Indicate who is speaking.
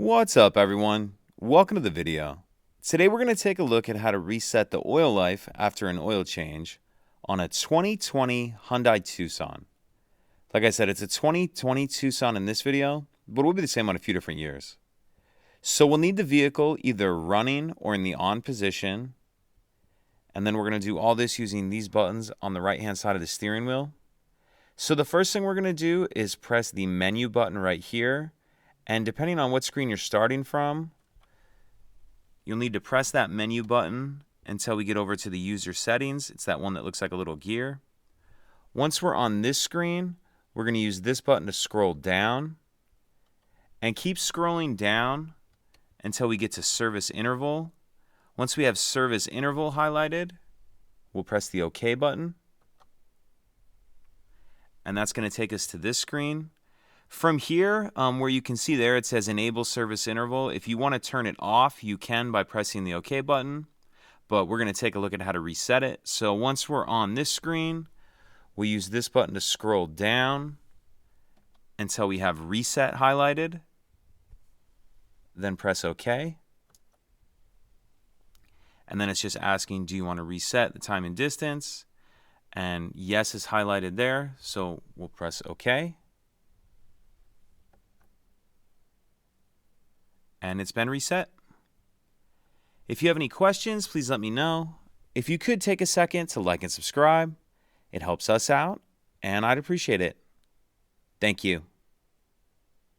Speaker 1: What's up, everyone? Welcome to the video. Today we're going to take a look at how to reset the oil life after an oil change on a 2020 Hyundai Tucson. Like I said, it's a 2020 Tucson in this video, but it will be the same on a few different years. So we'll need the vehicle either running or in the on position, and then we're going to do all this using these buttons on the right hand side of the steering wheel. So the first thing we're going to do is press the menu button right here. And depending on what screen you're starting from, you'll need to press that menu button until we get over to the user settings. It's that one that looks like a little gear. Once we're on this screen, we're going to use this button to scroll down. And keep scrolling down until we get to service interval. Once we have service interval highlighted, we'll press the OK button. And that's going to take us to this screen. From here, where you can see there, it says Enable Service Interval. If you want to turn it off, you can by pressing the OK button. But we're going to take a look at how to reset it. So once we're on this screen, we'll use this button to scroll down until we have Reset highlighted. Then press OK. And then it's just asking, do you want to reset the time and distance? And yes is highlighted there, so we'll press OK. And it's been reset. If you have any questions, please let me know. If you could take a second to like and subscribe, it helps us out, and I'd appreciate it. Thank you.